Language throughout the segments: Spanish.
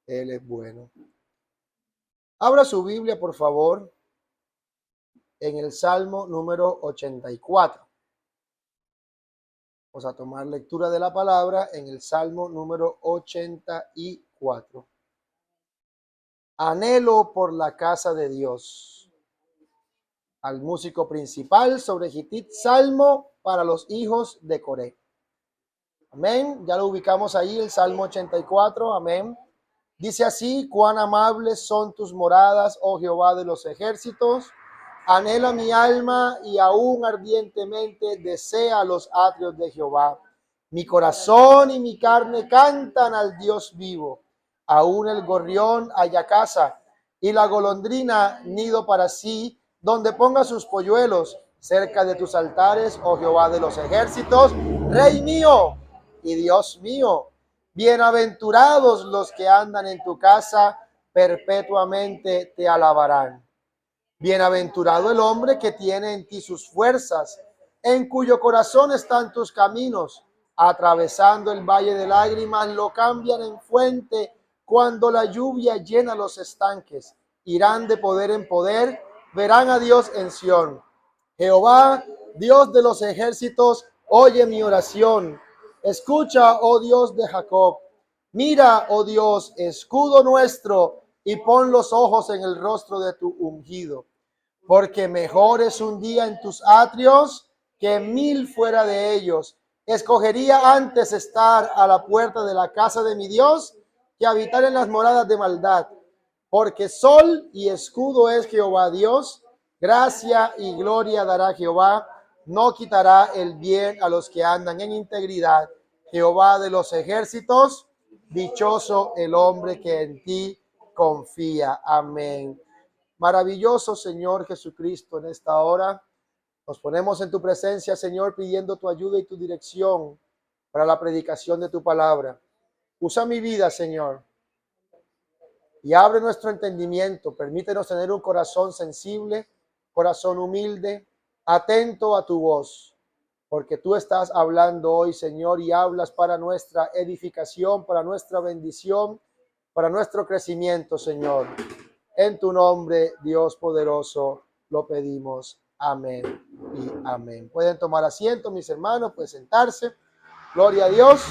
Él es bueno. Abra su Biblia, por favor, en el Salmo número 84. Vamos a tomar lectura de la palabra en el Salmo número 84. Anhelo por la casa de Dios. Al músico principal sobre Gitit, Salmo para los hijos de Coré. Amén. Ya lo ubicamos ahí, el Salmo 84. Amén. Dice así: cuán amables son tus moradas, oh Jehová de los ejércitos. Anhela mi alma y aún ardientemente desea los atrios de Jehová. Mi corazón y mi carne cantan al Dios vivo. Aún el gorrión halla casa y la golondrina nido para sí, donde ponga sus polluelos cerca de tus altares, oh Jehová de los ejércitos, Rey mío y Dios mío. Bienaventurados los que andan en tu casa, perpetuamente te alabarán. Bienaventurado el hombre que tiene en ti sus fuerzas, en cuyo corazón están tus caminos. Atravesando el valle de lágrimas, lo cambian en fuente cuando la lluvia llena los estanques. Irán de poder en poder, verán a Dios en Sión. Jehová, Dios de los ejércitos, oye mi oración. Escucha, oh Dios de Jacob. Mira, oh Dios, escudo nuestro, y pon los ojos en el rostro de tu ungido. Porque mejor es un día en tus atrios que 1000 fuera de ellos. Escogería antes estar a la puerta de la casa de mi Dios que habitar en las moradas de maldad. Porque sol y escudo es Jehová Dios. Gracia y gloria dará Jehová. No quitará el bien a los que andan en integridad. Jehová de los ejércitos, dichoso el hombre que en ti confía. Amén. Maravilloso Señor Jesucristo, en esta hora nos ponemos en tu presencia, Señor, pidiendo tu ayuda y tu dirección para la predicación de tu palabra. Usa mi vida, Señor, y abre nuestro entendimiento. Permítenos tener un corazón sensible, corazón humilde, atento a tu voz, porque tú estás hablando hoy, Señor, y hablas para nuestra edificación, para nuestra bendición, para nuestro crecimiento, Señor. En tu nombre, Dios poderoso, lo pedimos. Amén y amén. Pueden tomar asiento, mis hermanos, pueden sentarse. Gloria a Dios.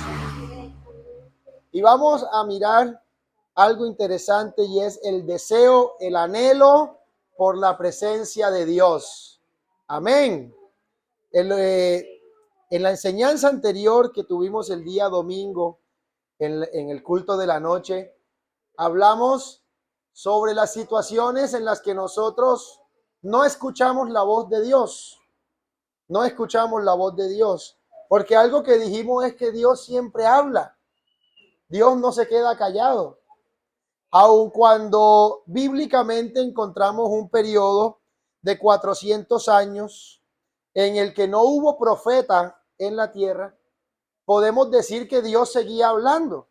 Y vamos a mirar algo interesante, y es el deseo, el anhelo por la presencia de Dios. Amén. En la enseñanza anterior que tuvimos el día domingo, en el culto de la noche, hablamos sobre las situaciones en las que nosotros no escuchamos la voz de Dios. No escuchamos la voz de Dios. Porque algo que dijimos es que Dios siempre habla. Dios no se queda callado. Aun cuando bíblicamente encontramos un periodo de 400 años en el que no hubo profeta en la tierra, podemos decir que Dios seguía hablando,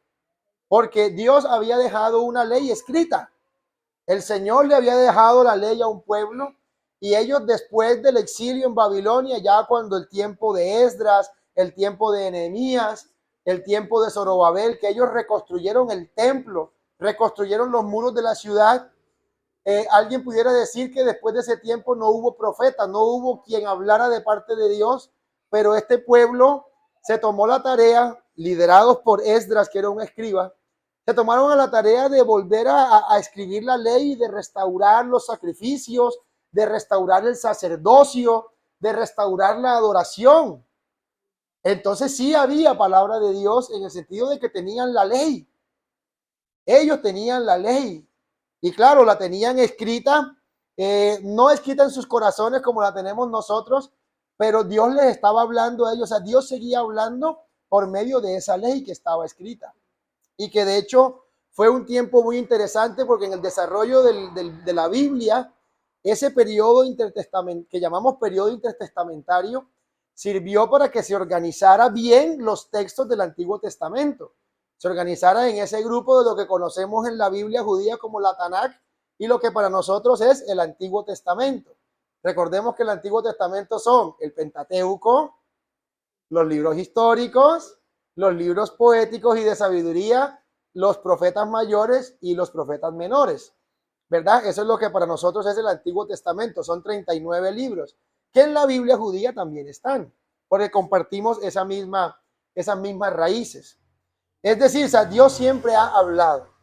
porque Dios había dejado una ley escrita. El Señor le había dejado la ley a un pueblo, y ellos, después del exilio en Babilonia, ya cuando el tiempo de Esdras, el tiempo de Nehemías, el tiempo de Zorobabel, que ellos reconstruyeron el templo, reconstruyeron los muros de la ciudad, alguien pudiera decir que después de ese tiempo no hubo profeta, no hubo quien hablara de parte de Dios, pero este pueblo se tomó la tarea, liderados por Esdras, que era un escriba, se tomaron a la tarea de volver a escribir la ley y de restaurar los sacrificios, de restaurar el sacerdocio, de restaurar la adoración. Entonces sí había palabra de Dios en el sentido de que tenían la ley. Ellos tenían la ley. Y claro, la tenían escrita, no escrita en sus corazones como la tenemos nosotros, pero Dios les estaba hablando a ellos. O sea, Dios seguía hablando por medio de esa ley que estaba escrita. Y que de hecho fue un tiempo muy interesante, porque en el desarrollo de la Biblia, ese periodo que llamamos periodo intertestamentario, sirvió para que se organizara bien los textos del Antiguo Testamento. Se organizara en ese grupo de lo que conocemos en la Biblia judía como la Tanakh, y lo que para nosotros es el Antiguo Testamento. Recordemos que el Antiguo Testamento son el Pentateuco, los libros históricos, los libros poéticos y de sabiduría, los profetas mayores y los profetas menores, ¿verdad? Eso es lo que para nosotros es el Antiguo Testamento, son 39 libros, que en la Biblia judía también están, porque compartimos esas mismas raíces. Es decir, o sea, Dios siempre ha hablado.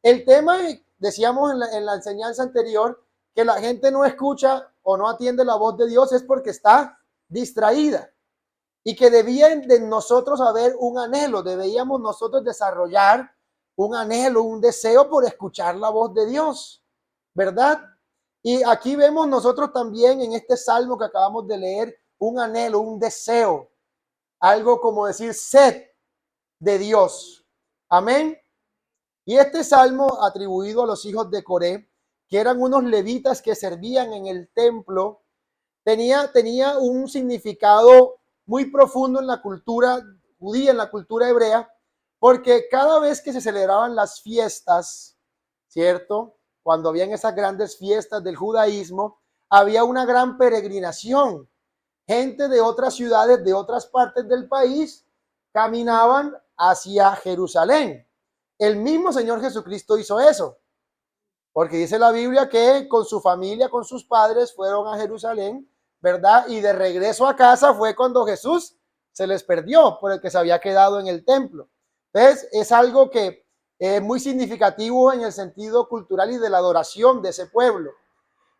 El tema, decíamos en la enseñanza anterior, que la gente no escucha o no atiende la voz de Dios es porque está distraída y que debían de nosotros haber un anhelo, debíamos nosotros desarrollar un anhelo, un deseo por escuchar la voz de Dios, ¿verdad? Y aquí vemos nosotros también en este salmo que acabamos de leer un anhelo, un deseo, algo como decir sed de Dios. Amén. Y este salmo atribuido a los hijos de Coré, que eran unos levitas que servían en el templo, tenía un significado muy profundo en la cultura judía, en la cultura hebrea, porque cada vez que se celebraban las fiestas, ¿cierto? Cuando habían esas grandes fiestas del judaísmo, había una gran peregrinación. Gente de otras ciudades, de otras partes del país, caminaban hacia Jerusalén. El mismo Señor Jesucristo hizo eso, porque dice la Biblia que con su familia, con sus padres, fueron a Jerusalén, ¿verdad? Y de regreso a casa fue cuando Jesús se les perdió por el que se había quedado en el templo. Entonces, es algo que es muy significativo en el sentido cultural y de la adoración de ese pueblo.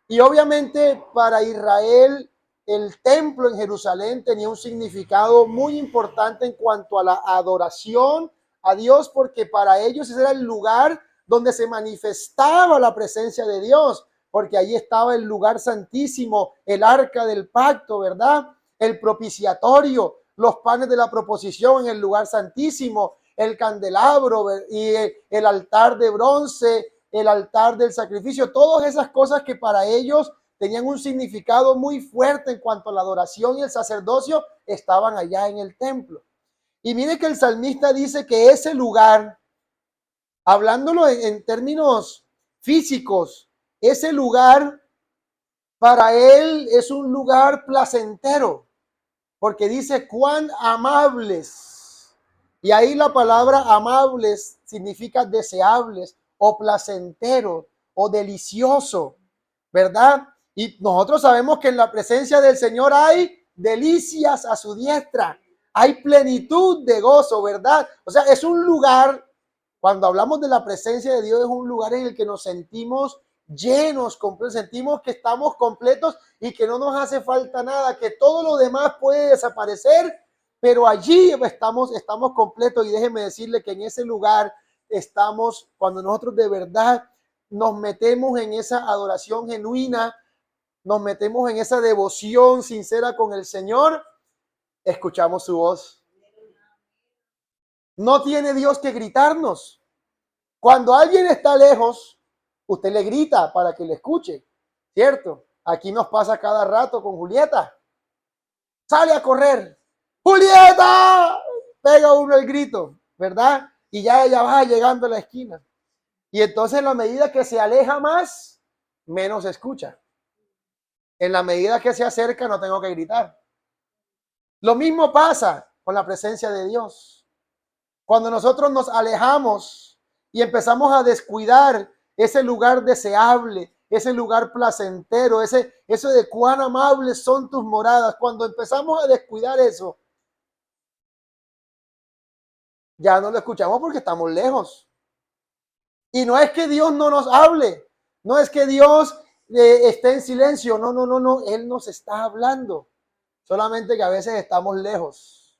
Y obviamente para Israel, el templo en Jerusalén tenía un significado muy importante en cuanto a la adoración a Dios, porque para ellos ese era el lugar donde se manifestaba la presencia de Dios, porque allí estaba el lugar santísimo, el arca del pacto, ¿verdad? El propiciatorio, los panes de la proposición en el lugar santísimo, el candelabro y el altar de bronce, el altar del sacrificio, todas esas cosas que para ellos tenían un significado muy fuerte en cuanto a la adoración y el sacerdocio, estaban allá en el templo. Y mire que el salmista dice que ese lugar, hablándolo en términos físicos, ese lugar para él es un lugar placentero, porque dice cuán amables. Y ahí la palabra amables significa deseables o placentero o delicioso, ¿verdad? Y nosotros sabemos que en la presencia del Señor hay delicias a su diestra, hay plenitud de gozo, ¿verdad? O sea, es un lugar, cuando hablamos de la presencia de Dios, es un lugar en el que nos sentimos llenos, sentimos que estamos completos y que no nos hace falta nada, que todo lo demás puede desaparecer, pero allí estamos completos. Y déjeme decirle que en ese lugar estamos, cuando nosotros de verdad nos metemos en esa adoración genuina, nos metemos en esa devoción sincera con el Señor, escuchamos su voz. No tiene Dios que gritarnos. Cuando alguien está lejos, usted le grita para que le escuche, ¿cierto? Aquí nos pasa cada rato con Julieta. Sale a correr. ¡Julieta! Pega uno el grito, ¿verdad? Y ya ella va llegando a la esquina. Y entonces en la medida que se aleja más, menos escucha. En la medida que se acerca, no tengo que gritar. Lo mismo pasa con la presencia de Dios. Cuando nosotros nos alejamos y empezamos a descuidar ese lugar deseable, ese lugar placentero, eso de cuán amables son tus moradas, cuando empezamos a descuidar eso, ya no lo escuchamos porque estamos lejos. Y no es que Dios no nos hable, no es que Dios esté en silencio, no, Él nos está hablando, solamente que a veces estamos lejos.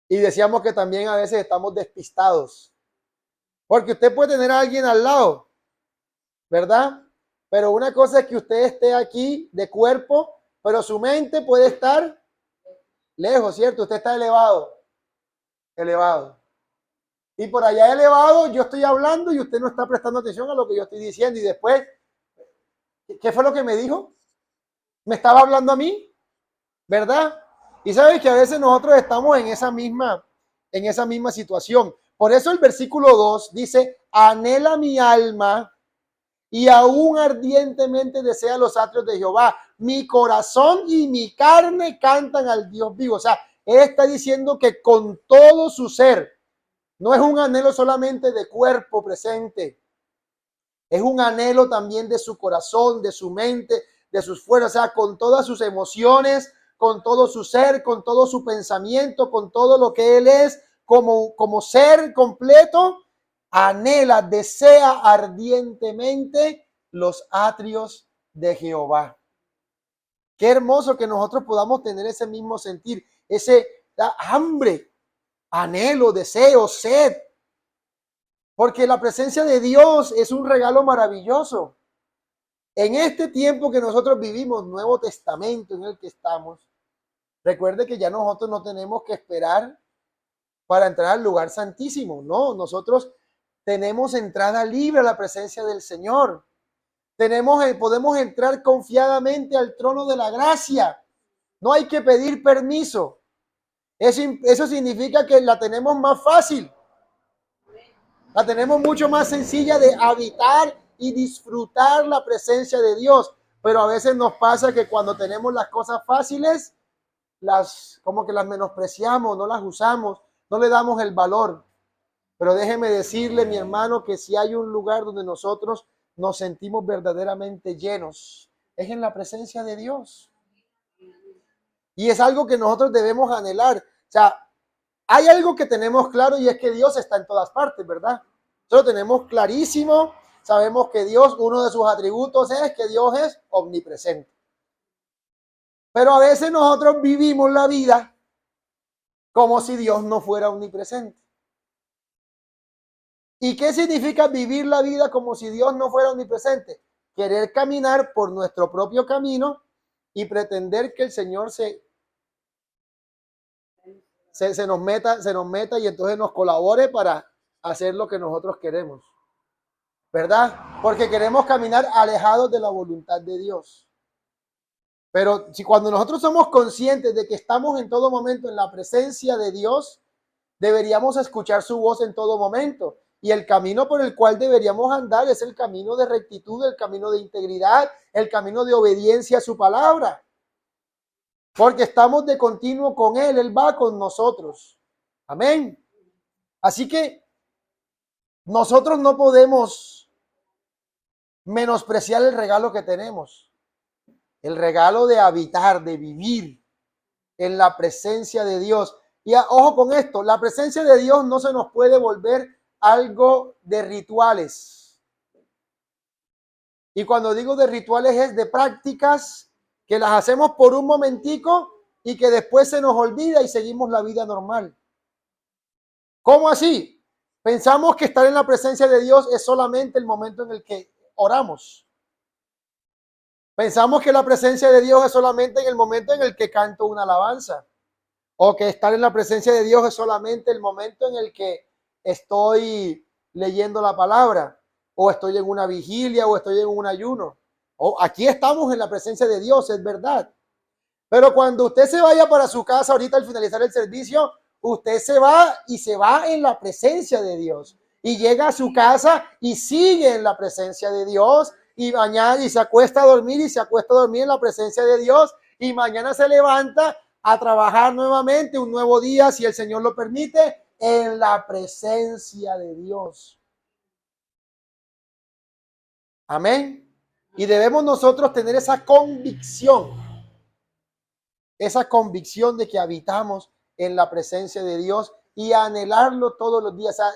Y decíamos que también a veces estamos despistados, porque usted puede tener a alguien al lado, ¿verdad? Pero una cosa es que usted esté aquí de cuerpo, pero su mente puede estar lejos, ¿cierto? Usted está elevado. Y por allá elevado yo estoy hablando y usted no está prestando atención a lo que yo estoy diciendo. Y después, ¿qué fue lo que me dijo? ¿Me estaba hablando a mí? ¿Verdad? Y sabes que a veces nosotros estamos en esa misma situación. Por eso el versículo 2 dice, anhela mi alma y aún ardientemente desea los atrios de Jehová. Mi corazón y mi carne cantan al Dios vivo. O sea, él está diciendo que con todo su ser, No es un anhelo solamente de cuerpo presente, es un anhelo también de su corazón, de su mente, de sus fuerzas, o sea, con todas sus emociones, con todo su ser, con todo su pensamiento, con todo lo que él es, como ser completo, anhela, desea ardientemente los atrios de Jehová. Qué hermoso que nosotros podamos tener ese mismo sentir, ese hambre, anhelo, deseo, sed. Porque la presencia de Dios es un regalo maravilloso. En este tiempo que nosotros vivimos, Nuevo Testamento en el que estamos, recuerde que ya nosotros no tenemos que esperar para entrar al lugar santísimo. No, nosotros tenemos entrada libre a la presencia del Señor. Podemos entrar confiadamente al trono de la gracia. No hay que pedir permiso. Eso significa que la tenemos más fácil. La tenemos mucho más sencilla de habitar y disfrutar la presencia de Dios. Pero a veces nos pasa que cuando tenemos las cosas fáciles, como que las menospreciamos, no las usamos, no le damos el valor. Pero déjeme decirle, mi hermano, que si hay un lugar donde nosotros nos sentimos verdaderamente llenos, es en la presencia de Dios. Y es algo que nosotros debemos anhelar. O sea, hay algo que tenemos claro y es que Dios está en todas partes, ¿verdad? Eso lo tenemos clarísimo. Sabemos que Dios, uno de sus atributos es que Dios es omnipresente. Pero a veces nosotros vivimos la vida como si Dios no fuera omnipresente. ¿Y qué significa vivir la vida como si Dios no fuera omnipresente? Querer caminar por nuestro propio camino y pretender que el Señor se nos meta y entonces nos colabore para hacer lo que nosotros queremos, ¿verdad? Porque queremos caminar alejados de la voluntad de Dios. Pero si cuando nosotros somos conscientes de que estamos en todo momento en la presencia de Dios, deberíamos escuchar su voz en todo momento. Y el camino por el cual deberíamos andar es el camino de rectitud, el camino de integridad, el camino de obediencia a su palabra. Porque estamos de continuo con Él, Él va con nosotros. Amén. Así que nosotros no podemos menospreciar el regalo que tenemos. El regalo de habitar, de vivir en la presencia de Dios. Y ojo con esto, la presencia de Dios no se nos puede volver algo de rituales. Y cuando digo de rituales es de prácticas que las hacemos por un momentico y que después se nos olvida y seguimos la vida normal. ¿Cómo así? Pensamos que estar en la presencia de Dios es solamente el momento en el que oramos. Pensamos que la presencia de Dios es solamente en el momento en el que canto una alabanza. O que estar en la presencia de Dios es solamente el momento en el que estoy leyendo la palabra. O estoy en una vigilia o estoy en un ayuno. O aquí estamos en la presencia de Dios, es verdad. Pero cuando usted se vaya para su casa ahorita al finalizar el servicio, usted se va y se va en la presencia de Dios. Y llega a su casa y sigue en la presencia de Dios. Y mañana y se acuesta a dormir y se acuesta a dormir en la presencia de Dios. Y mañana se levanta a trabajar nuevamente un nuevo día, si el Señor lo permite, en la presencia de Dios. Amén. Y debemos nosotros tener esa convicción de que habitamos en la presencia de Dios y anhelarlo todos los días. O sea,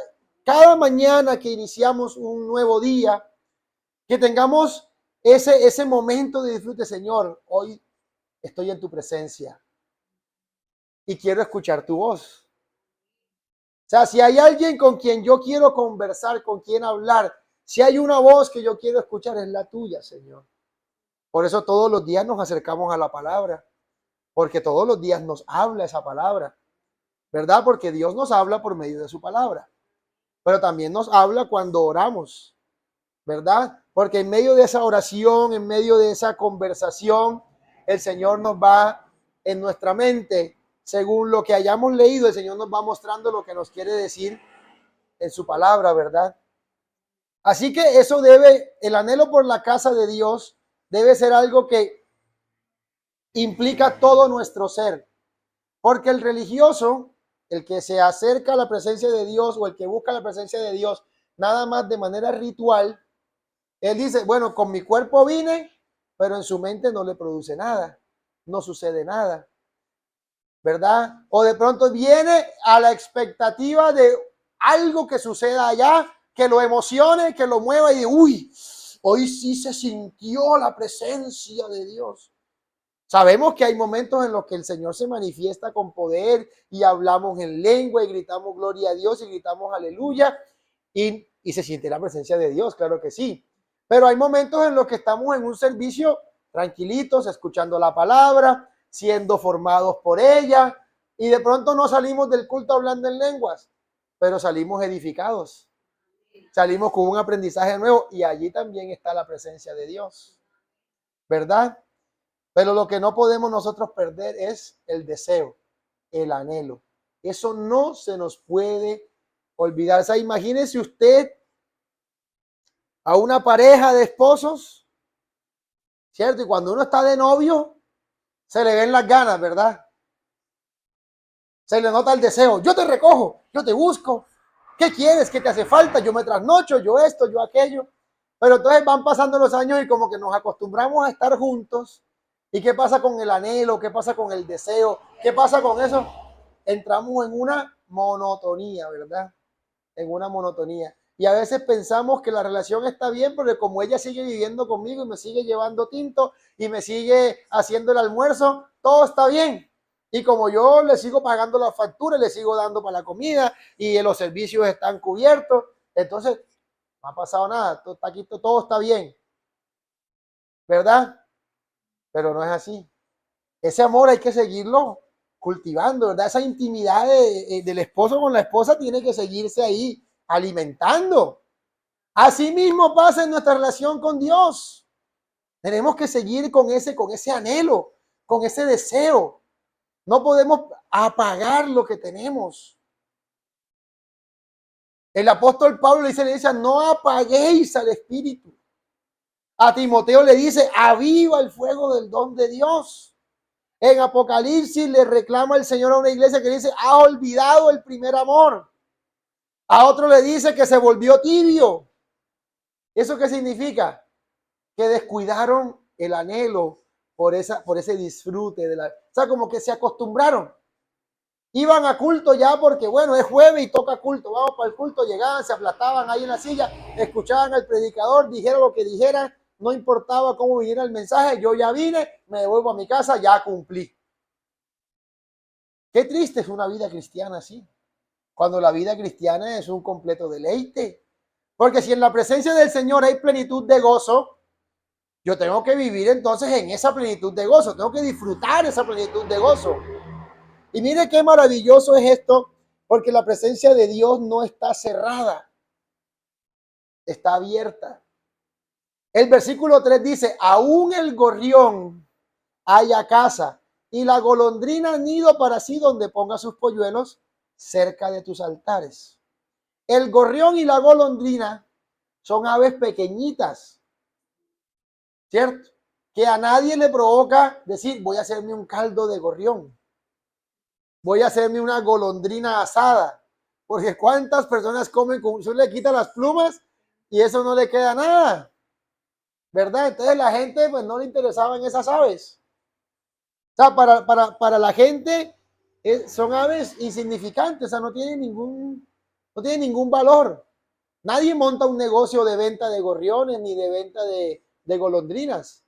cada mañana que iniciamos un nuevo día, que tengamos ese momento de disfrute. Señor, hoy estoy en tu presencia y quiero escuchar tu voz. O sea, si hay alguien con quien yo quiero conversar, con quien hablar, si hay una voz que yo quiero escuchar, es la tuya, Señor. Por eso todos los días nos acercamos a la palabra, porque todos los días nos habla esa palabra, ¿verdad? Porque Dios nos habla por medio de su palabra, pero también nos habla cuando oramos, ¿verdad? Porque en medio de esa oración, en medio de esa conversación, el Señor nos va en nuestra mente, según lo que hayamos leído, el Señor nos va mostrando lo que nos quiere decir en su palabra, ¿verdad? Así que eso el anhelo por la casa de Dios debe ser algo que implica todo nuestro ser, porque el religioso el que se acerca a la presencia de Dios o el que busca la presencia de Dios nada más de manera ritual, él dice, bueno, con mi cuerpo vine, pero en su mente no le produce nada, no sucede nada, ¿verdad? O de pronto viene a la expectativa de algo que suceda allá, que lo emocione, que lo mueva y de, uy, hoy sí se sintió la presencia de Dios. Sabemos que hay momentos en los que el Señor se manifiesta con poder y hablamos en lengua y gritamos gloria a Dios y gritamos aleluya y se siente la presencia de Dios, claro que sí. Pero hay momentos en los que estamos en un servicio tranquilitos, escuchando la palabra, siendo formados por ella y de pronto no salimos del culto hablando en lenguas, pero salimos edificados, salimos con un aprendizaje nuevo y allí también está la presencia de Dios, ¿verdad? Pero lo que no podemos nosotros perder es el deseo, el anhelo. Eso no se nos puede olvidar. O sea, imagínese usted a una pareja de esposos, ¿cierto? Y cuando uno está de novio, se le ven las ganas, ¿verdad? Se le nota el deseo. Yo te recojo, yo te busco. ¿Qué quieres? ¿Qué te hace falta? Yo me trasnocho, yo esto, yo aquello. Pero entonces van pasando los años y como que nos acostumbramos a estar juntos. ¿Y qué pasa con el anhelo? ¿Qué pasa con el deseo? ¿Qué pasa con eso? Entramos en una monotonía, ¿verdad? En una monotonía. Y a veces pensamos que la relación está bien porque como ella sigue viviendo conmigo y me sigue llevando tinto y me sigue haciendo el almuerzo, todo está bien. Y como yo le sigo pagando la factura, le sigo dando para la comida y los servicios están cubiertos, entonces no ha pasado nada, todo está aquí, todo está bien, ¿verdad? Pero no es así. Ese amor hay que seguirlo cultivando, ¿verdad? Esa intimidad del esposo con la esposa tiene que seguirse ahí alimentando. Así mismo pasa en nuestra relación con Dios. Tenemos que seguir con ese anhelo, con ese deseo. No podemos apagar lo que tenemos. El apóstol Pablo le dice, no apaguéis al Espíritu. A Timoteo le dice, aviva el fuego del don de Dios. En Apocalipsis le reclama el Señor a una iglesia que dice, ha olvidado el primer amor. A otro le dice que se volvió tibio. ¿Eso qué significa? Que descuidaron el anhelo por ese disfrute de o sea, como que se acostumbraron. Iban a culto ya porque, bueno, es jueves y toca culto. Vamos para el culto, llegaban, se aplastaban ahí en la silla, escuchaban al predicador, dijera lo que dijera, no importaba cómo viniera el mensaje, yo ya vine, me devuelvo a mi casa, ya cumplí. Qué triste es una vida cristiana así, cuando la vida cristiana es un completo deleite. Porque si en la presencia del Señor hay plenitud de gozo, yo tengo que vivir entonces en esa plenitud de gozo, tengo que disfrutar esa plenitud de gozo. Y mire qué maravilloso es esto, porque la presencia de Dios no está cerrada, está abierta. El versículo 3 dice, aún el gorrión haya casa y la golondrina nido para sí donde ponga sus polluelos cerca de tus altares. El gorrión y la golondrina son aves pequeñitas, ¿cierto? Que a nadie le provoca decir, voy a hacerme un caldo de gorrión, voy a hacerme una golondrina asada, porque cuántas personas comen con eso, le quita las plumas y eso no le queda nada, ¿verdad? Entonces la gente pues no le interesaban esas aves. O sea, para la gente son aves insignificantes, o sea, no tienen ningún valor. Nadie monta un negocio de venta de gorriones ni de venta de golondrinas.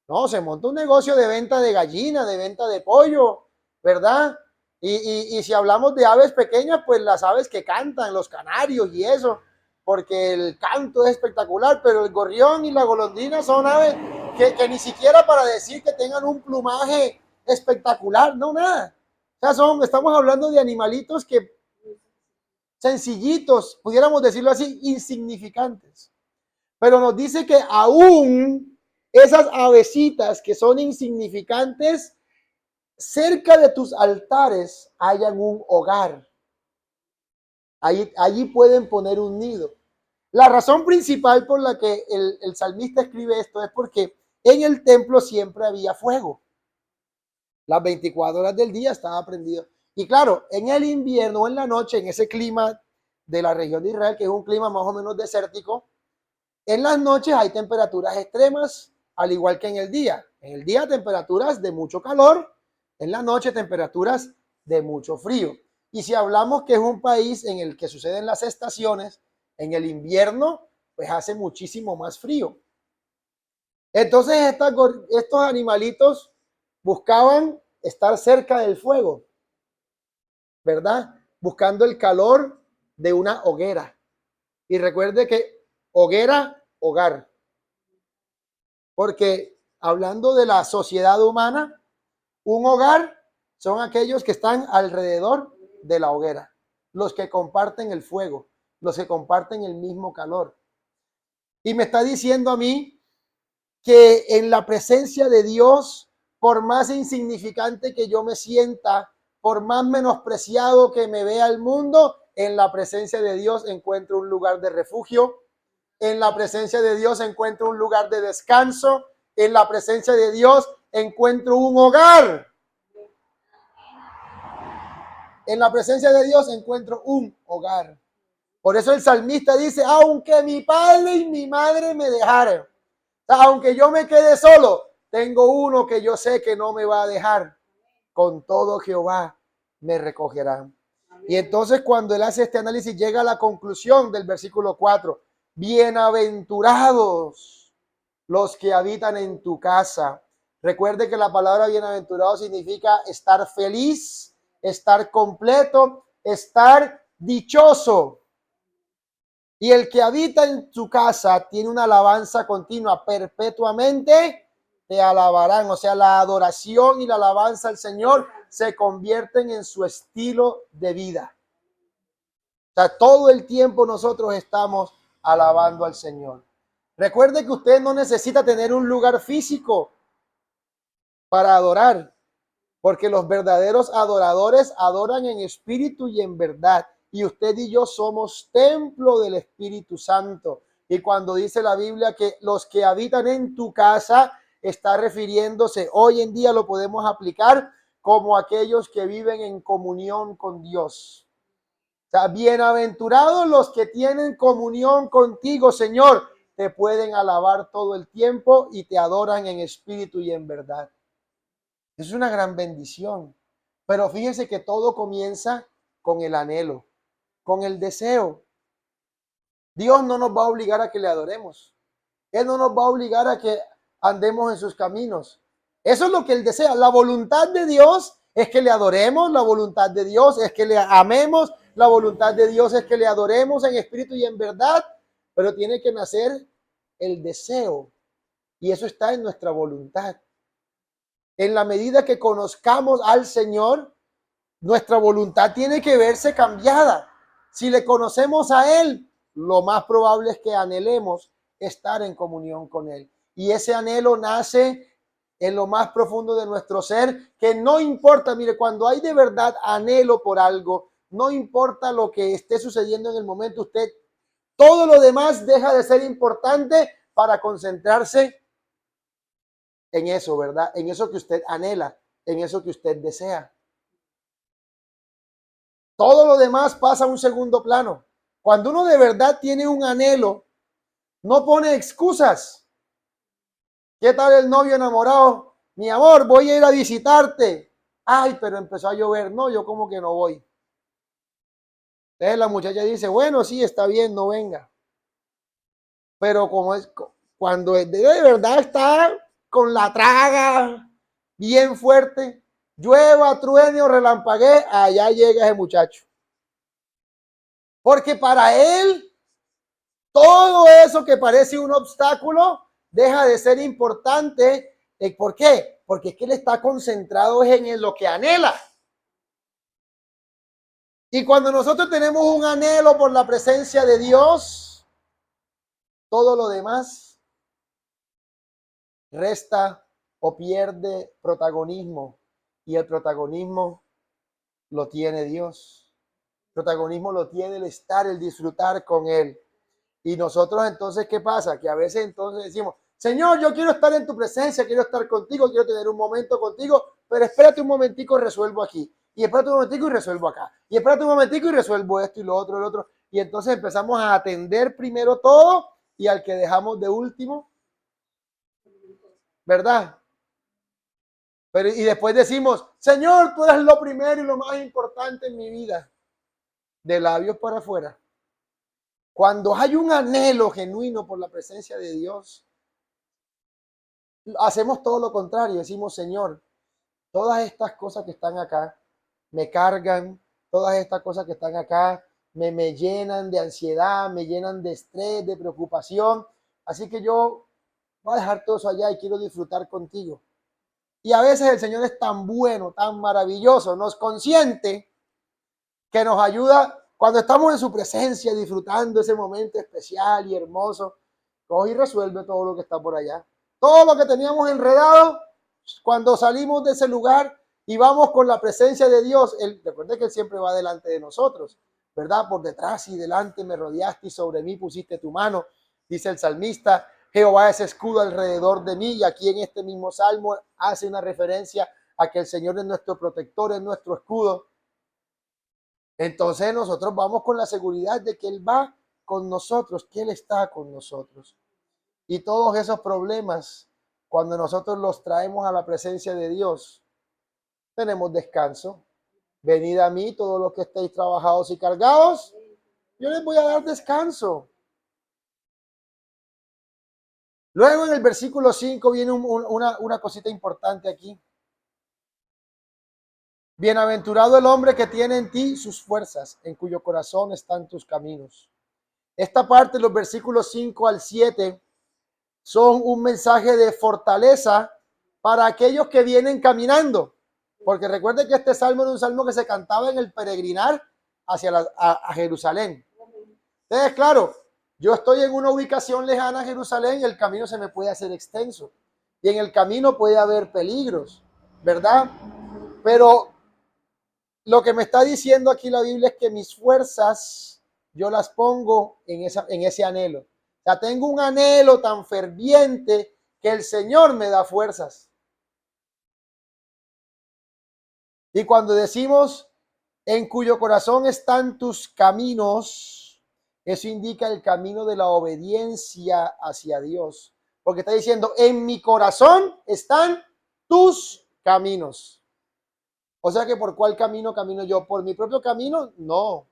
No, se monta un negocio de venta de gallina, de venta de pollo, ¿verdad? Y si hablamos de aves pequeñas, pues las aves que cantan, los canarios y eso, porque el canto es espectacular, pero el gorrión y la golondrina son aves que ni siquiera para decir que tengan un plumaje espectacular, no, nada. O sea, estamos hablando de animalitos que sencillitos, pudiéramos decirlo así, insignificantes. Pero nos dice que aún esas avecitas que son insignificantes, cerca de tus altares hayan un hogar. Allí pueden poner un nido. La razón principal por la que el salmista escribe esto es porque en el templo siempre había fuego. Las 24 horas del día estaba prendido. Y claro, en el invierno o en la noche, en ese clima de la región de Israel, que es un clima más o menos desértico, en las noches hay temperaturas extremas, al igual que en el día. En el día temperaturas de mucho calor, en la noche temperaturas de mucho frío. Y si hablamos que es un país en el que suceden las estaciones, en el invierno, pues hace muchísimo más frío. Entonces estos animalitos buscaban estar cerca del fuego, ¿verdad? Buscando el calor de una hoguera. Y recuerde que hoguera, hogar. Porque hablando de la sociedad humana, un hogar son aquellos que están alrededor de la hoguera, los que comparten el fuego, los que comparten el mismo calor. Y me está diciendo a mí que en la presencia de Dios, por más insignificante que yo me sienta, por más menospreciado que me vea el mundo, en la presencia de Dios encuentro un lugar de refugio, en la presencia de Dios encuentro un lugar de descanso, en la presencia de Dios encuentro un hogar. En la presencia de Dios encuentro un hogar. Por eso el salmista dice, aunque mi padre y mi madre me dejaran, aunque yo me quede solo, tengo uno que yo sé que no me va a dejar. Con todo Jehová me recogerá. Y entonces cuando él hace este análisis llega a la conclusión del versículo 4. Bienaventurados los que habitan en tu casa. Recuerde que la palabra bienaventurado significa estar feliz, estar completo, estar dichoso. Y el que habita en tu casa tiene una alabanza continua, perpetuamente te alabarán. O sea, la adoración y la alabanza al Señor se convierten en su estilo de vida. O sea, todo el tiempo nosotros estamos alabando al Señor. Recuerde que usted no necesita tener un lugar físico para adorar, porque los verdaderos adoradores adoran en espíritu y en verdad. Y usted y yo somos templo del Espíritu Santo. Y cuando dice la Biblia que los que habitan en tu casa, está refiriéndose, hoy en día lo podemos aplicar como aquellos que viven en comunión con Dios. O sea, bienaventurados los que tienen comunión contigo, Señor. Te pueden alabar todo el tiempo y te adoran en espíritu y en verdad. Es una gran bendición. Pero fíjese que todo comienza con el anhelo, con el deseo. Dios no nos va a obligar a que le adoremos. Él no nos va a obligar a que andemos en sus caminos. Eso es lo que Él desea. La voluntad de Dios es que le adoremos. La voluntad de Dios es que le amemos. La voluntad de Dios es que le adoremos en espíritu y en verdad. Pero tiene que nacer el deseo. Y eso está en nuestra voluntad. En la medida que conozcamos al Señor, nuestra voluntad tiene que verse cambiada. Si le conocemos a Él, lo más probable es que anhelemos estar en comunión con Él. Y ese anhelo nace en lo más profundo de nuestro ser, que no importa, mire, cuando hay de verdad anhelo por algo, no importa lo que esté sucediendo en el momento, usted, todo lo demás deja de ser importante para concentrarse en eso, ¿verdad? En eso que usted anhela, en eso que usted desea. Todo lo demás pasa a un segundo plano. Cuando uno de verdad tiene un anhelo, no pone excusas. ¿Qué tal el novio enamorado? Mi amor, voy a ir a visitarte. Ay, pero empezó a llover. No, yo como que no voy. Entonces la muchacha dice, bueno, sí, está bien, no venga. Pero como es, cuando de verdad está con la traga bien fuerte, llueva, truene o relampaguee, allá llega ese muchacho. Porque para él, todo eso que parece un obstáculo deja de ser importante. ¿Por qué? Porque es que él está concentrado en lo que anhela. Y cuando nosotros tenemos un anhelo por la presencia de Dios, todo lo demás resta o pierde protagonismo. Y el protagonismo lo tiene Dios. El protagonismo lo tiene el estar, el disfrutar con Él. Y nosotros entonces, ¿qué pasa? Que a veces entonces decimos, Señor, yo quiero estar en tu presencia, quiero estar contigo, quiero tener un momento contigo, pero espérate un momentico, resuelvo aquí. Y espérate un momentico y resuelvo acá. Y espérate un momentico y resuelvo esto y lo otro, el otro. Y entonces empezamos a atender primero todo y al que dejamos de último, ¿verdad? Pero, y después decimos, Señor, tú eres lo primero y lo más importante en mi vida. De labios para afuera. Cuando hay un anhelo genuino por la presencia de Dios, hacemos todo lo contrario. Decimos, Señor, todas estas cosas que están acá me cargan, todas estas cosas que están acá me llenan de ansiedad, me llenan de estrés, de preocupación. Así que yo voy a dejar todo eso allá y quiero disfrutar contigo. Y a veces el Señor es tan bueno, tan maravilloso, nos consiente que nos ayuda cuando estamos en su presencia, disfrutando ese momento especial y hermoso. Coge y resuelve todo lo que está por allá. Todo lo que teníamos enredado, cuando salimos de ese lugar y vamos con la presencia de Dios, recuerde que Él siempre va delante de nosotros, ¿verdad? Por detrás y delante me rodeaste y sobre mí pusiste tu mano, dice el salmista. Jehová es escudo alrededor de mí, y aquí en este mismo salmo hace una referencia a que el Señor es nuestro protector, es nuestro escudo. Entonces nosotros vamos con la seguridad de que Él va con nosotros, que Él está con nosotros. Y todos esos problemas, cuando nosotros los traemos a la presencia de Dios, tenemos descanso. Venid a mí todos los que estéis trabajados y cargados, yo les voy a dar descanso. Luego en el versículo 5 viene una cosita importante aquí. Bienaventurado el hombre que tiene en ti sus fuerzas, en cuyo corazón están tus caminos. Esta parte, los versículos 5 al 7, son un mensaje de fortaleza para aquellos que vienen caminando. Porque recuerde que este salmo era un salmo que se cantaba en el peregrinar hacia a Jerusalén. Entonces, claro, yo estoy en una ubicación lejana a Jerusalén y el camino se me puede hacer extenso. Y en el camino puede haber peligros, ¿verdad? Pero lo que me está diciendo aquí la Biblia es que mis fuerzas yo las pongo en ese anhelo. O sea, tengo un anhelo tan ferviente que el Señor me da fuerzas. Y cuando decimos en cuyo corazón están tus caminos, eso indica el camino de la obediencia hacia Dios. Porque está diciendo, en mi corazón están tus caminos. O sea que ¿por cuál camino camino yo? ¿Por mi propio camino? No,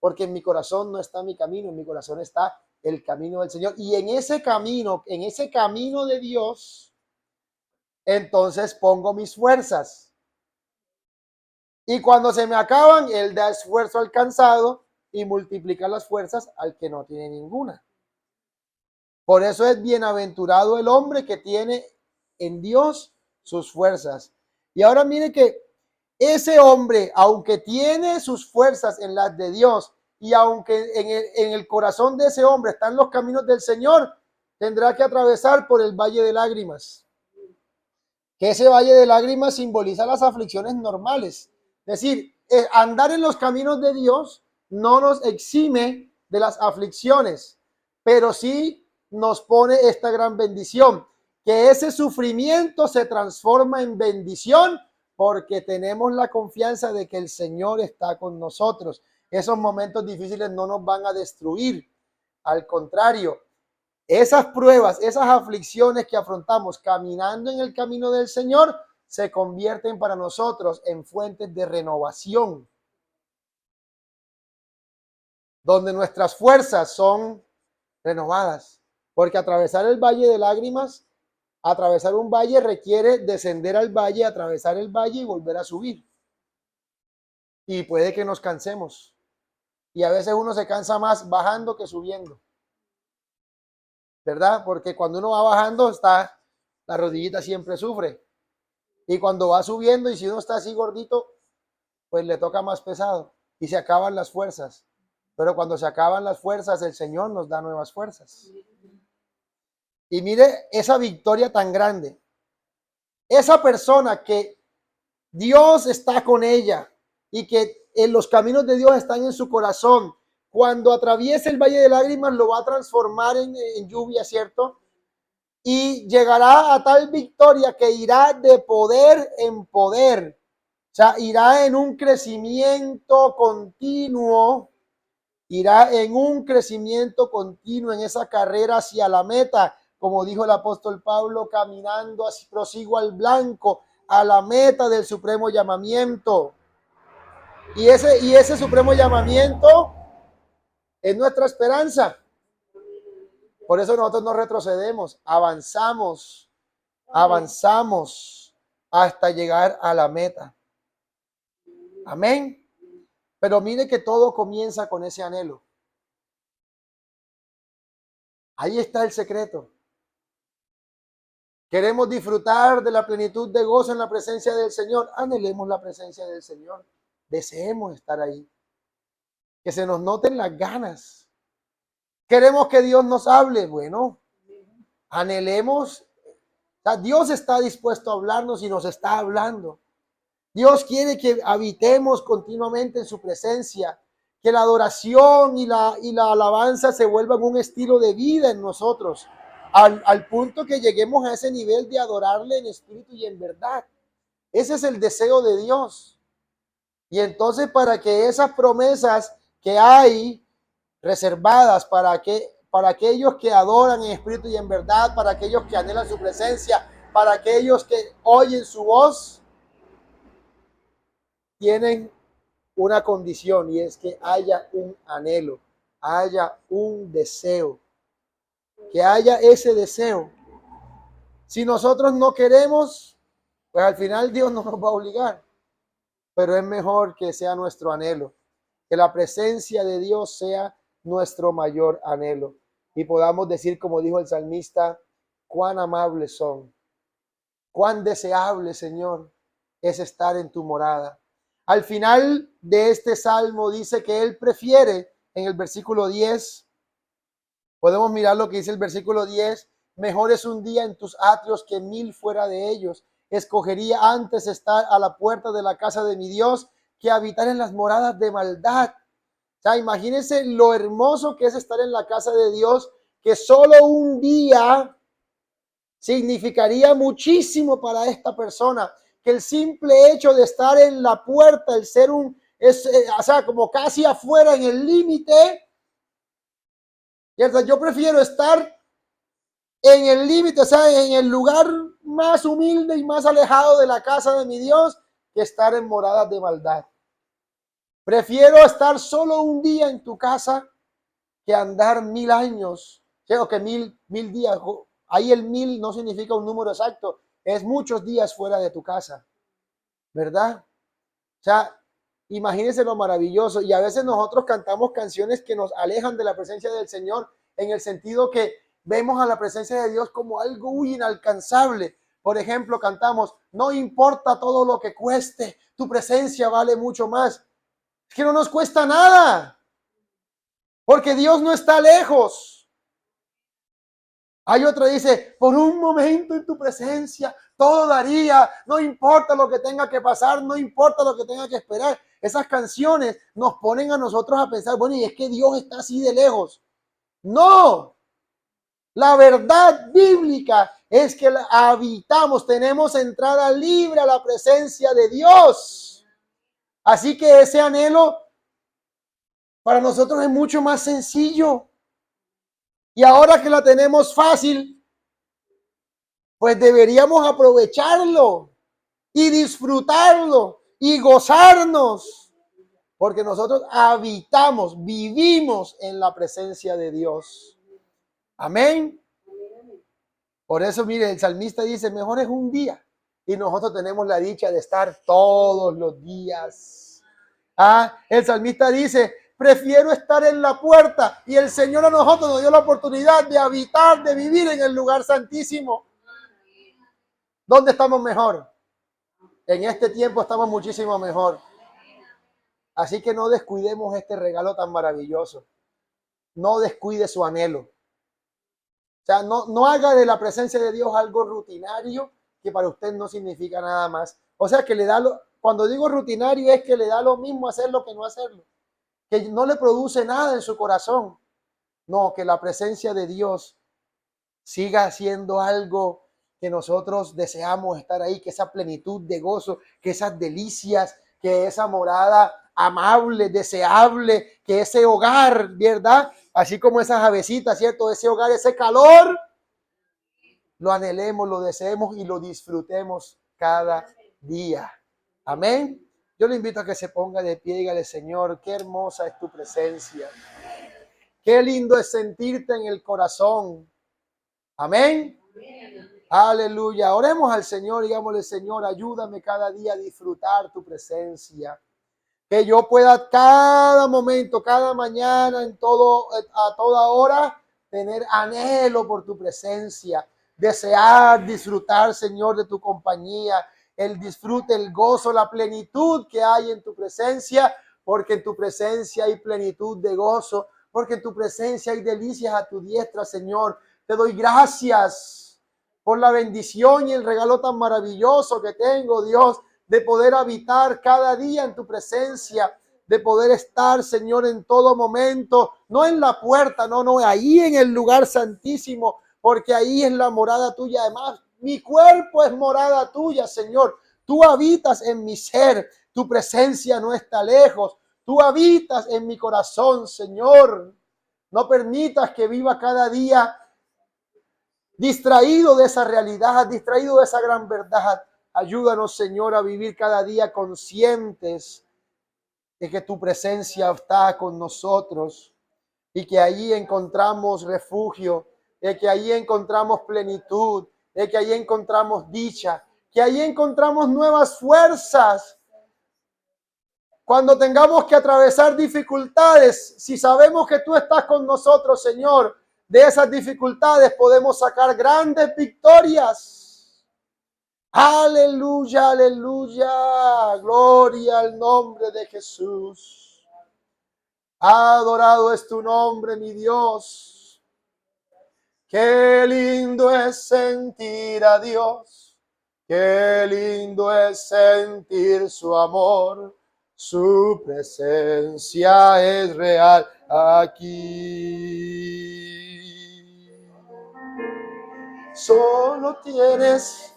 porque en mi corazón no está mi camino, en mi corazón está el camino del Señor. Y en ese camino de Dios, entonces pongo mis fuerzas. Y cuando se me acaban, Él da esfuerzo al cansado y multiplica las fuerzas al que no tiene ninguna. Por eso es bienaventurado el hombre que tiene en Dios sus fuerzas. Y ahora mire que ese hombre, aunque tiene sus fuerzas en las de Dios y aunque en el corazón de ese hombre están los caminos del Señor, tendrá que atravesar por el valle de lágrimas. Que ese valle de lágrimas simboliza las aflicciones normales. Es decir, andar en los caminos de Dios no nos exime de las aflicciones, pero sí nos pone esta gran bendición, que ese sufrimiento se transforma en bendición porque tenemos la confianza de que el Señor está con nosotros. Esos momentos difíciles no nos van a destruir, al contrario, esas pruebas, esas aflicciones que afrontamos caminando en el camino del Señor se convierten para nosotros en fuentes de renovación, donde nuestras fuerzas son renovadas, porque atravesar el valle de lágrimas, atravesar un valle requiere descender al valle, atravesar el valle y volver a subir. Y puede que nos cansemos. Y a veces uno se cansa más bajando que subiendo, ¿verdad? Porque cuando uno va bajando, la rodillita siempre sufre. Y cuando va subiendo, y si uno está así gordito, pues le toca más pesado y se acaban las fuerzas. Pero cuando se acaban las fuerzas, el Señor nos da nuevas fuerzas. Y mire esa victoria tan grande. Esa persona que Dios está con ella y que en los caminos de Dios están en su corazón, cuando atraviese el valle de lágrimas lo va a transformar en lluvia, ¿cierto? Y llegará a tal victoria que irá de poder en poder. O sea, irá en un crecimiento continuo, irá en un crecimiento continuo en esa carrera hacia la meta, como dijo el apóstol Pablo, caminando así, prosigo al blanco, a la meta del supremo llamamiento. Y ese supremo llamamiento es nuestra esperanza. Por eso nosotros no retrocedemos, avanzamos hasta llegar a la meta. Amén. Pero mire que todo comienza con ese anhelo. Ahí está el secreto. Queremos disfrutar de la plenitud de gozo en la presencia del Señor. Anhelemos la presencia del Señor. Deseemos estar ahí. Que se nos noten las ganas. Queremos que Dios nos hable. Bueno, anhelemos. O sea, Dios está dispuesto a hablarnos y nos está hablando. Dios quiere que habitemos continuamente en su presencia, que la adoración y la alabanza se vuelvan un estilo de vida en nosotros, al punto que lleguemos a ese nivel de adorarle en espíritu y en verdad. Ese es el deseo de Dios. Y entonces, para que esas promesas que hay reservadas para aquellos que adoran en espíritu y en verdad, para aquellos que anhelan su presencia, para aquellos que oyen su voz, tienen una condición, y es que haya un anhelo, haya un deseo, que haya ese deseo. Si nosotros no queremos, pues al final Dios no nos va a obligar, pero es mejor que sea nuestro anhelo, que la presencia de Dios sea nuestro mayor anhelo y podamos decir, como dijo el salmista, cuán amables son, cuán deseable, Señor, es estar en tu morada. Al final de este salmo dice que él prefiere, en el versículo 10, podemos mirar lo que dice el versículo 10, mejor es un día en tus atrios que 1000 fuera de ellos. Escogería antes estar a la puerta de la casa de mi Dios que habitar en las moradas de maldad. O sea, imagínense lo hermoso que es estar en la casa de Dios, que solo un día significaría muchísimo para esta persona, que el simple hecho de estar en la puerta, el ser o sea, como casi afuera en el límite, yo prefiero estar en el límite, o sea, en el lugar más humilde y más alejado de la casa de mi Dios, que estar en moradas de maldad. Prefiero estar solo un día en tu casa que andar 1000 años, o que mil días. Ahí el 1000 no significa un número exacto, es muchos días fuera de tu casa, ¿verdad? O sea, imagínense lo maravilloso. Y a veces nosotros cantamos canciones que nos alejan de la presencia del Señor, en el sentido que vemos a la presencia de Dios como algo muy inalcanzable. Por ejemplo, cantamos, no importa todo lo que cueste, tu presencia vale mucho más. Es que no nos cuesta nada, porque Dios no está lejos. Hay otra dice, por un momento en tu presencia, todo daría, no importa lo que tenga que pasar, no importa lo que tenga que esperar. Esas canciones nos ponen a nosotros a pensar, bueno, y es que Dios está así de lejos. No, la verdad bíblica es que habitamos, tenemos entrada libre a la presencia de Dios. Así que ese anhelo para nosotros es mucho más sencillo. Y ahora que la tenemos fácil, pues deberíamos aprovecharlo y disfrutarlo y gozarnos, porque nosotros habitamos, vivimos en la presencia de Dios. Amén. Por eso, mire, el salmista dice, mejor es un día, y nosotros tenemos la dicha de estar todos los días. El salmista dice, prefiero estar en la puerta, y el Señor a nosotros nos dio la oportunidad de habitar, de vivir en el lugar santísimo. ¿Dónde estamos mejor? En este tiempo estamos muchísimo mejor. Así que no descuidemos este regalo tan maravilloso. No descuide su anhelo. O sea, no haga de la presencia de Dios algo rutinario que para usted no significa nada más. O sea, que cuando digo rutinario es que le da lo mismo hacerlo que no hacerlo. Que no le produce nada en su corazón. No, que la presencia de Dios siga siendo algo que nosotros deseamos estar ahí, que esa plenitud de gozo, que esas delicias, que esa morada amable, deseable, que ese hogar, ¿verdad? Así como esas avecitas, ¿cierto? Ese hogar, ese calor, lo anhelemos, lo deseemos y lo disfrutemos cada día. Amén. Yo le invito a que se ponga de pie y dígale, Señor, qué hermosa es tu presencia. Qué lindo es sentirte en el corazón. Amén. Aleluya. Oremos al Señor, digámosle, Señor, ayúdame cada día a disfrutar tu presencia. Que yo pueda cada momento, cada mañana, a toda hora, tener anhelo por tu presencia. Desear, disfrutar, Señor, de tu compañía. El disfrute, el gozo, la plenitud que hay en tu presencia. Porque en tu presencia hay plenitud de gozo. Porque en tu presencia hay delicias a tu diestra, Señor. Te doy gracias por la bendición y el regalo tan maravilloso que tengo, Dios, de poder habitar cada día en tu presencia, de poder estar, Señor, en todo momento, no en la puerta, no, ahí en el lugar santísimo, porque ahí es la morada tuya. Además, mi cuerpo es morada tuya, Señor. Tú habitas en mi ser, tu presencia no está lejos, tú habitas en mi corazón, Señor. No permitas que viva cada día distraído de esa realidad, distraído de esa gran verdad. Ayúdanos, Señor, a vivir cada día conscientes de que tu presencia está con nosotros y que allí encontramos refugio, de que allí encontramos plenitud, de que allí encontramos dicha, que allí encontramos nuevas fuerzas. Cuando tengamos que atravesar dificultades, si sabemos que tú estás con nosotros, Señor, de esas dificultades podemos sacar grandes victorias. Aleluya, aleluya. Gloria al nombre de Jesús. Adorado es tu nombre, mi Dios. Qué lindo es sentir a Dios. Qué lindo es sentir su amor. Su presencia es real aquí. Solo tienes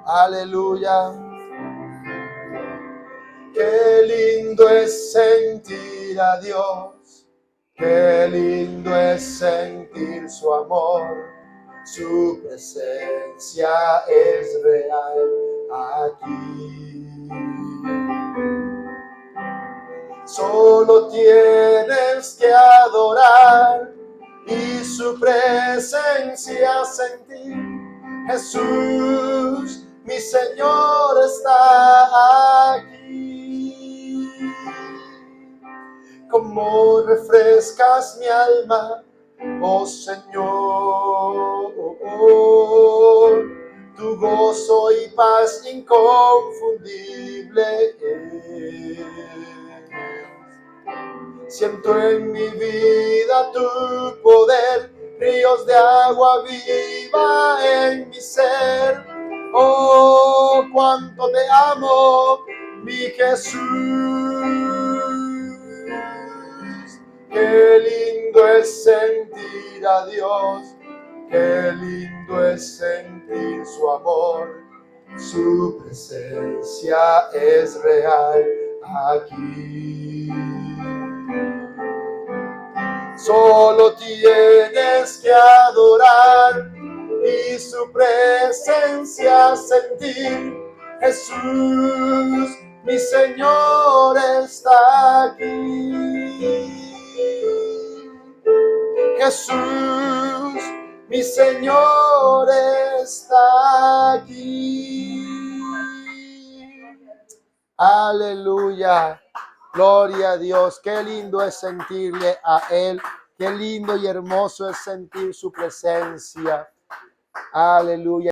aleluya. Qué lindo es sentir a Dios. Qué lindo es sentir su amor. Su presencia es real aquí. Solo tienes que adorar y su presencia sentir. Jesús, mi Señor, está aquí. Como refrescas mi alma, oh Señor, tu gozo y paz inconfundible es. Siento en mi vida tu poder, ríos de agua viva en mi ser. Oh, cuánto te amo, mi Jesús. Qué lindo es sentir a Dios, qué lindo es sentir su amor. Su presencia es real aquí. Solo tienes que adorar y su presencia sentir. Jesús, mi Señor, está aquí. Jesús, mi Señor, está aquí. Aleluya. Gloria a Dios. Qué lindo es sentirle a Él. Qué lindo y hermoso es sentir su presencia. Aleluya.